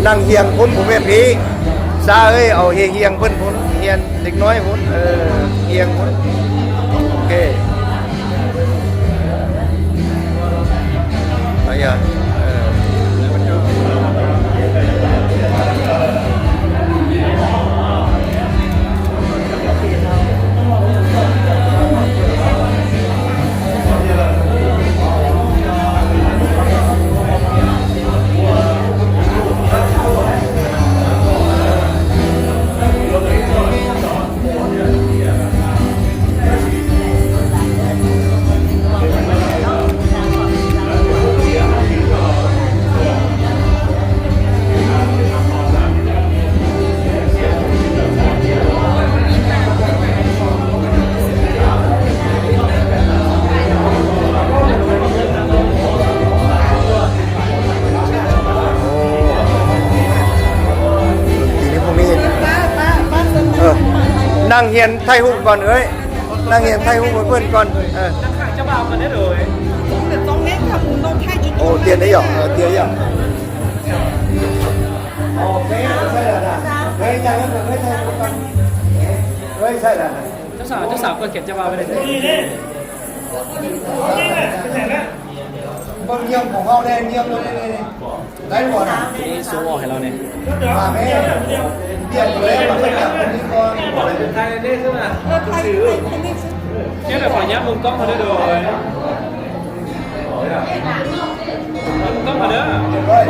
นั่งเฮียงพุ่นผมแบบนี้ซาเอ้ยเอาเฮียงเพิ่นพุ่นเฮียนเด็กน้อยพุ่นเฮียงพุ่นโอเคไปอ่ะนั่งเฮียนไทยฮุกก่อนเอ้ยนั่งเฮียนไทยฮุกเพื่อนก่อนนักข่าวจะบ่าวกันได้เลยโอ้เตียนได้หรอเตียนยังโอเคใช่แล้วนะเฮ้ยยังไม่เฮ้ยไทยฮุกก่อนเฮ้ยใช่แล้วเจ้าสาวเปิดเก็บจะบ่าวไปเลยบางเยี่ยมของเขาเนี่ยเยี่ยมเลยได้หมดนะนี่ซูออกให้เราเนี่ยมาไม่เยี่ยมเลยมาไม่จับคนนี้ก่อนไทยได้ใช่ไหมเนี่ยแต่ขอย้ำมุมกล้องมาด้วยมุมกล้องมาเด้อก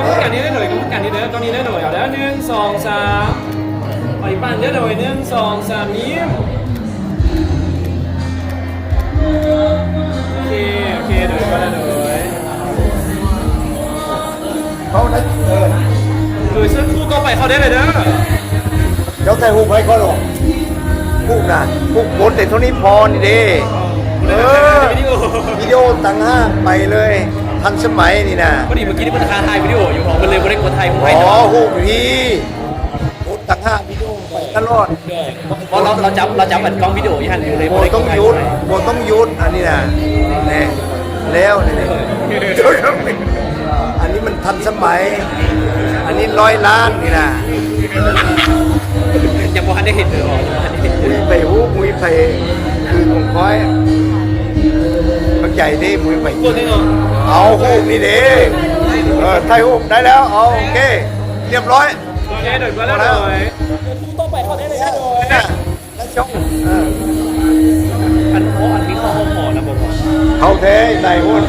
ล้องกันนี้ได้หน่อยกล้องกันนี้เด้อกล้องนี้ได้หน่อยเอาแล้ว1 2 3ไปปั่นได้หน่อย1 2 3ยิ้มโอเคเดี๋ยวก็ได้เลยเขาได้โดยเส้นคู่ก็ไปเขาได้เลยเด้อเดี๋ยวใส่หูไปก็หรอกหูนะหูบนแต่เท่านี้พอนี่เด้วิดีโอต่างห้าไปเลยทันสมัยนี่นะพอดีเมื่อกี้ที่มันคาถ่ายวิดีโออยู่ของมันเลยไม่ได้กดถ่ายผมให้อ๋อหูพี่หูต่างห้าวิดีโอไปตลอดเพราะเราจับอัดกล้องวิดีโอยี่หันอยู่เลยโบต้องยุดโบต้องยุดอันนี้นะเนี่ยแล้วนี่อันนี้มันทันสมัยอันนี้100 ล้านนี่นะยังบ่ทันได้เห็นเลยมุ้ยไปหูมุ้ยไปคือของคอยมันใหญ่ดิมุ้ยไปเอาหูนี่ดิไทยหูได้แล้วเอาโอเคเรียบร้อยโอเคเดี๋ยวก็แล้วเลยต้องไปเขาได้เลยนะแล้วจงอันนี้เขาหอนะผมเขาเทใส่หุ้น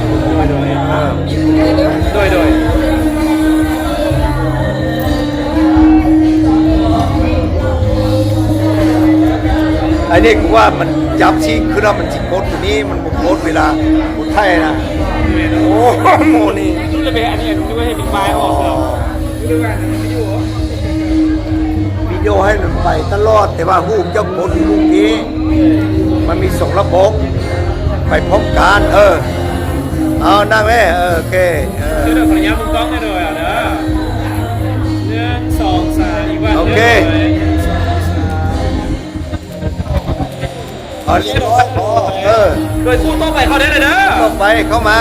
โดยอันนี้คือว่ามันจับชี้คือเรามันจิกโคตรตัวนี้มันบุกโคตรเวลาบุกไทยนะโอ้โหนี่รู้เลยไปอันนี้รู้ว่าให้เป็นปลายออกแล้วรู้ว่าวิดีโอให้มันไปตลอดแต่ว่าหูเจ้าโคตรลูกนี้มันมี2 ระบบไปพบการเอานั่งแม่โอเคคือเดี๋ยวขออนุญาตมุมกล้องให้ด้วยนะ1 2 3อีกวันโอเคเรียบร้อยโดยคู่ต้องไปเขาได้เลยนะต้องไปเข้ามา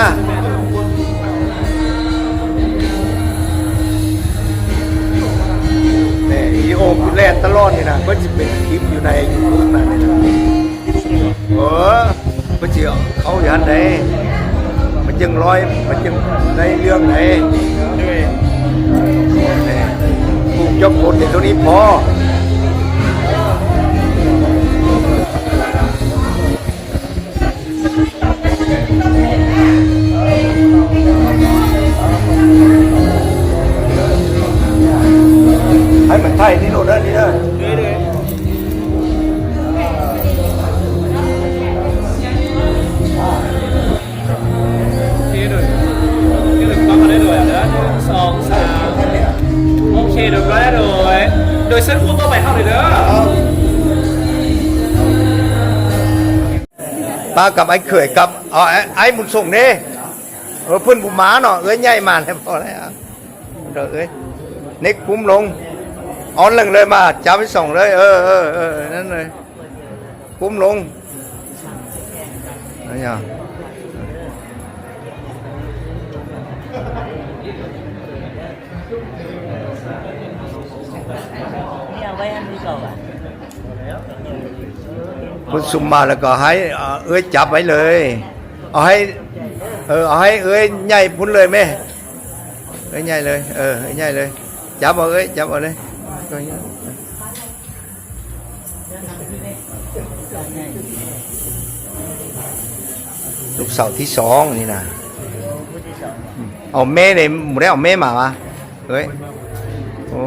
เนี่ยวิดีโอคุณแลนตลอดนี่นะก็จะเป็นคลิปอยู่ในยูทูบนั่นเลยนะก็จะเขาอย่างไหนมันจึงร้อยมันจึงในเรื่องไหนถูกยกคนเท่านี้พอให้มันไทยนี่โน่นนี่นะโดยเส้นคู่ต้องไปเข้าเลยเด้อป้ากับไอ้เขยกับไอ้บุญส่งนี่เพื่อนบุม้าเนาะใหญ่มาแล้วพอแล้วเด้อเน็กปุ้มลงออนเลยมาจับไปส่งเลยนั่นเลยปุ้มลงอะไรอย่าง นี่เอาไว้อันนี้ก่อนอ่ะ คุณซุมมาแล้วก็ให้เอ้ยจับไว้เลยเอาให้เอาให้เอ้ยใหญ่พุ่นเลยไหมเอ้ยใหญ่เลยเอ้ยใหญ่เลยจับเอาเอ้ยจับเอาเลยลูกเสาที่สองนี่นะเอาแม่เนี่ยหมูได้เอาแม่มาวะเอ้ยโอ้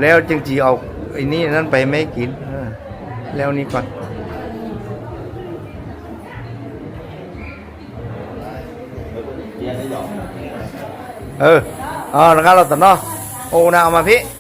แล้วจึงจีเอาไอ้นี่นั่นไปไม่กินแล้วนี่ก่อนแล้วก็เราตัดเนาะโอ้นะเอามาพี่